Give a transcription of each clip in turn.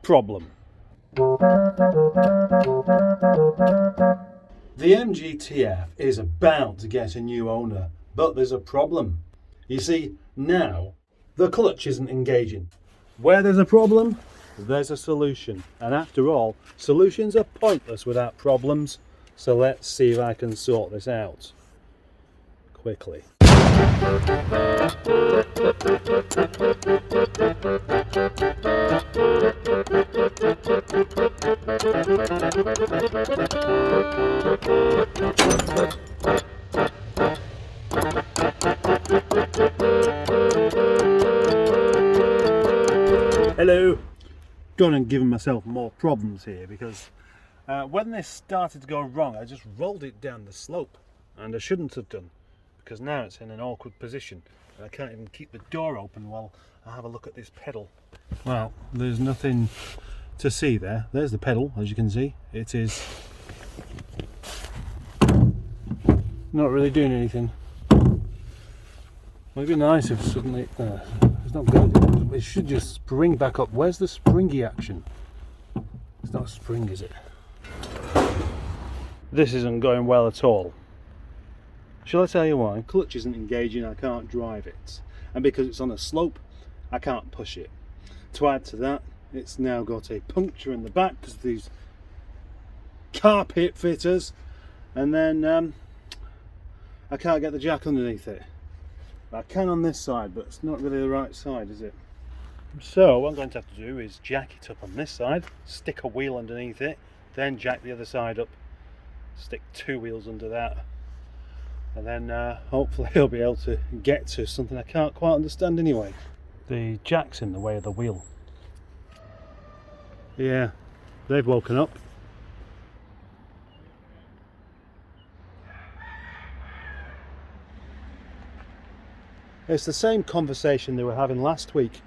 problem. The MGTF is about to get a new owner, but there's a problem. You see, now the clutch isn't engaging. Where there's a problem, there's a solution. And after all, solutions are pointless without problems. So let's see if I can sort this out quickly. Hello. Gonna give myself more problems here because when this started to go wrong, I just rolled it down the slope, and I shouldn't have done, because now it's in an awkward position and I can't even keep the door open while I have a look at this pedal. Well, there's nothing to see there. There's the pedal, as you can see. It is not really doing anything. Well, it'd be nice if suddenly it's not going to do it. It should just spring back up. Where's the springy action? It's not a spring, is it? This isn't going well at all. Shall I tell you why? Clutch isn't engaging, I can't drive it. And because it's on a slope, I can't push it. To add to that, it's now got a puncture in the back because of these carpet fitters. And then I can't get the jack underneath it. I can on this side, but it's not really the right side, is it? So what I'm going to have to do is jack it up on this side, stick a wheel underneath it, then jack the other side up, stick two wheels under that, and then hopefully I'll be able to get to something I can't quite understand anyway. The jack's in the way of the wheel. Yeah, they've woken up. It's the same conversation they were having last week.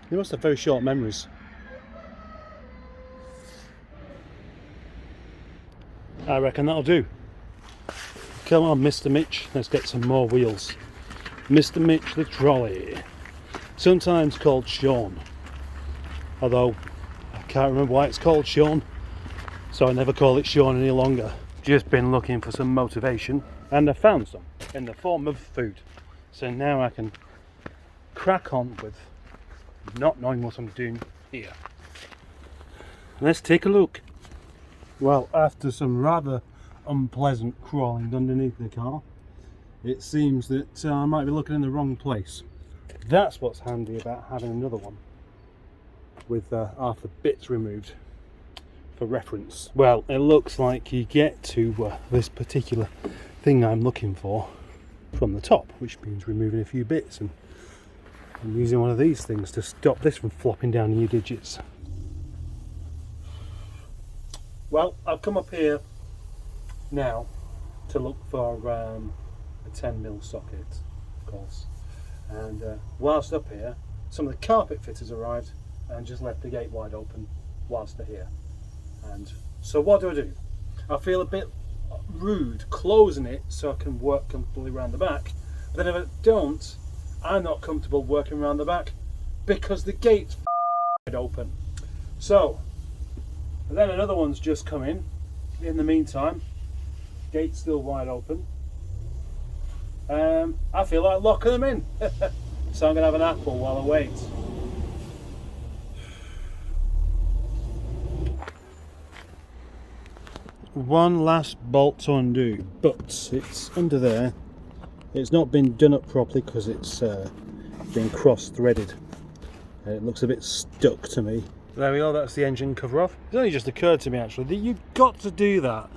They must have very short memories. I reckon that'll do. Come on, Mr. Mitch, let's get some more wheels. Mr. Mitch the trolley. Sometimes called Sean. Although, I can't remember why it's called Sean, so I never call it Sean any longer. Just been looking for some motivation, and I found some in the form of food. So now I can crack on with not knowing what I'm doing here. Let's take a look. Well, after some rather unpleasant crawling underneath the car, it seems that I might be looking in the wrong place. That's what's handy about having another one with half the bits removed for reference. Well, it looks like you get to this particular thing I'm looking for from the top, which means removing a few bits, and I'm using one of these things to stop this from flopping down new digits. Well, I've come up here now to look for a 10mm socket, of course, and whilst up here, some of the carpet fitters arrived and just left the gate wide open whilst they're here. And so what do? I feel a bit rude closing it so I can work comfortably around the back, but then if I don't, I'm not comfortable working around the back because the gate's wide open. So, and then another one's just come in the meantime, gate's still wide open. I feel like locking them in. So I'm going to have an apple while I wait. One last bolt to undo, but it's under there. It's not been done up properly because it's been cross-threaded. It looks a bit stuck to me. There we go, that's the engine cover off. It's only just occurred to me actually that you've got to do that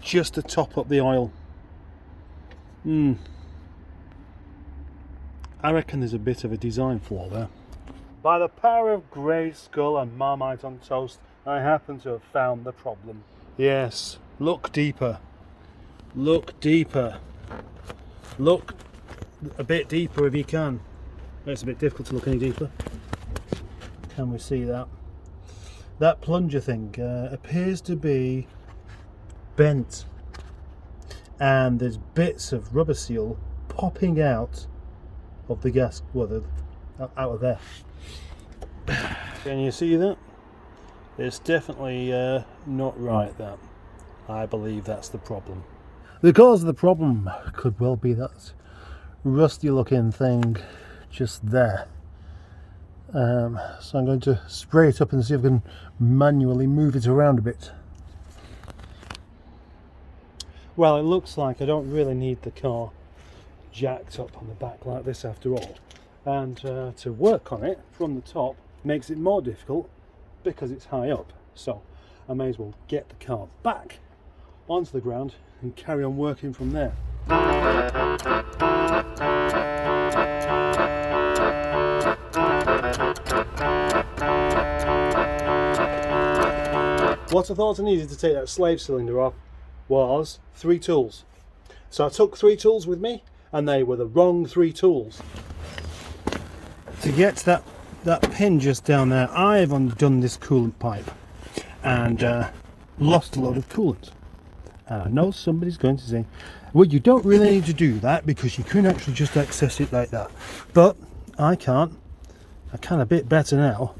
just to top up the oil. I reckon there's a bit of a design flaw there. By the power of Grey Skull and Marmite on toast, I happen to have found the problem. Yes, look deeper. Look deeper. Look a bit deeper if you can. It's a bit difficult to look any deeper. Can we see that? That plunger thing appears to be bent, and there's bits of rubber seal popping out of the gas, well, out of there. Can you see that? It's definitely not right, that. I believe that's the problem. The cause of the problem could well be that rusty looking thing just there. So I'm going to spray it up and see if I can manually move it around a bit. Well, it looks like I don't really need the car jacked up on the back like this after all. And to work on it from the top makes it more difficult because it's high up. So I may as well get the car back onto the ground and carry on working from there. What I thought I needed to take that slave cylinder off was 3 tools. So I took 3 tools with me, and they were the wrong 3 tools. To get that pin just down there, I've undone this coolant pipe and lost a load of coolant. And I know somebody's going to say, well, you don't really need to do that because you can actually just access it like that. But I can't. I can a bit better now.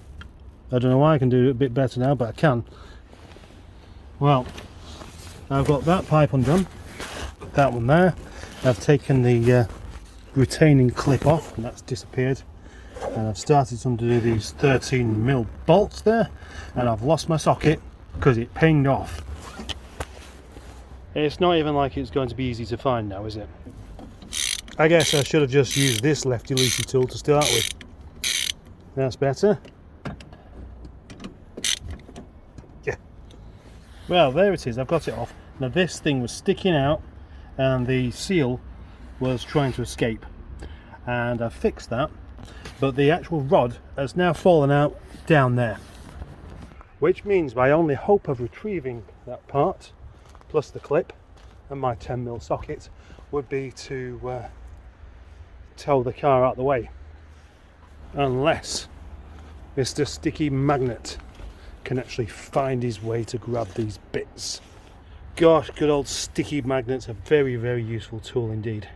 I don't know why I can do it a bit better now, but I can. Well, I've got that pipe undone, that one there. I've taken the retaining clip off and that's disappeared. And I've started to undo these 13mm bolts there, and I've lost my socket because it pinged off. It's not even like it's going to be easy to find now, is it? I guess I should have just used this lefty loosey tool to start with. That's better. Yeah. Well, there it is. I've got it off. Now this thing was sticking out and the seal was trying to escape. And I fixed that. But the actual rod has now fallen out down there. Which means my only hope of retrieving that part, plus the clip and my 10mm socket, would be to tow the car out the way. Unless Mr. Sticky Magnet can actually find his way to grab these bits. Gosh, good old Sticky Magnet's a very, very useful tool indeed.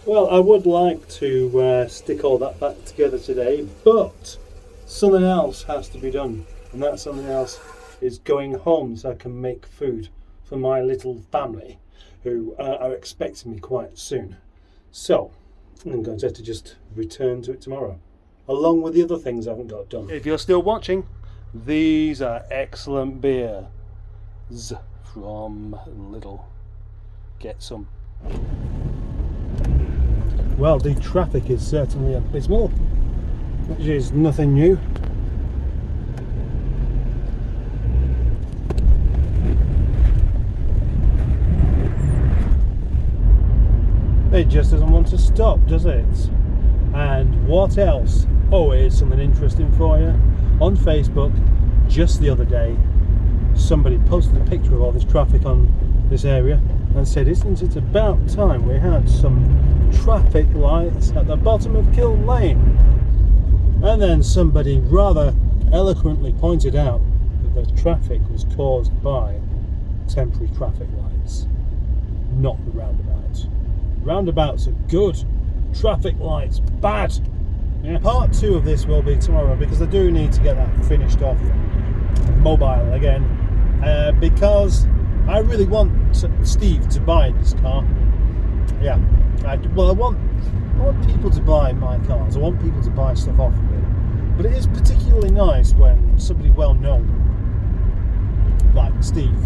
Well, I would like to stick all that back together today, but something else has to be done, and that something else is going home so I can make food for my little family who are expecting me quite soon. So I'm going to have to just return to it tomorrow, along with the other things I haven't got done. If you're still watching, these are excellent beers from Lidl. Get some. Well, the traffic is certainly abysmal, which is nothing new. It just doesn't want to stop, does it? And what else? Oh, here's something interesting for you. On Facebook, just the other day, somebody posted a picture of all this traffic on this area and said, isn't it about time we had some traffic lights at the bottom of Kiln Lane? And then somebody rather eloquently pointed out that the traffic was caused by temporary traffic lights, not the roundabouts. Roundabouts are good, traffic lights bad. Yeah. Part 2 of this will be tomorrow because I do need to get that finished off mobile again, because I really want Steve to buy this car. Yeah, I want people to buy my cars. I want people to buy stuff off of me. But it is particularly nice when somebody well known, like Steve,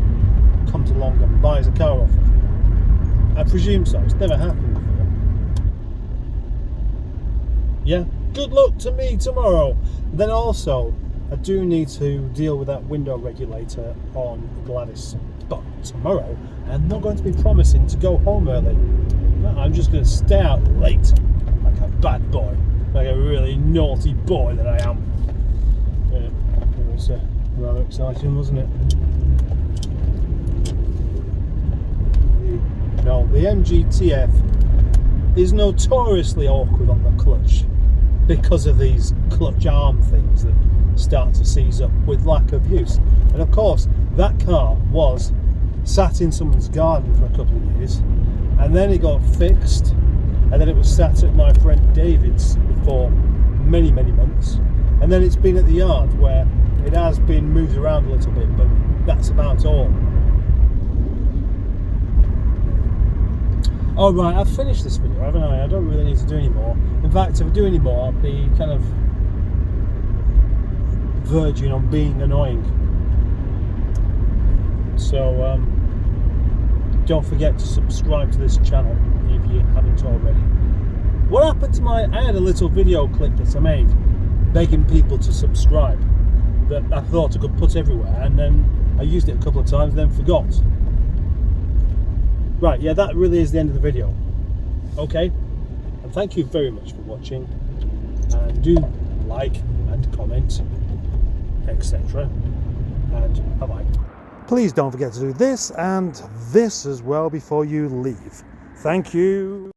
comes along and buys a car off of you. I presume so. It's never happened before. Yeah. Good luck to me tomorrow. Then also, I do need to deal with that window regulator on Gladys. But tomorrow, I'm not going to be promising to go home early. No, I'm just going to stay out late, like a bad boy, like a really naughty boy that I am. It was rather exciting, wasn't it? No, the MGTF is notoriously awkward on the clutch because of these clutch arm things that start to seize up with lack of use. And of course, that car was sat in someone's garden for a couple of years, and then it got fixed, and then it was sat at my friend David's for many months, and then it's been at the yard where it has been moved around a little bit, but that's about all. Oh right, I've finished this video, haven't I? I don't really need to do any more. In fact, if I do any more, I'll be kind of verging on being annoying. So don't forget to subscribe to this channel if you haven't already. What happened to I had a little video clip that I made begging people to subscribe that I thought I could put everywhere, and then I used it a couple of times, then forgot. Right, yeah, that really is the end of the video. Okay, and thank you very much for watching, and do like and comment, etc. and bye-bye. Please don't forget to do this and this as well before you leave. Thank you.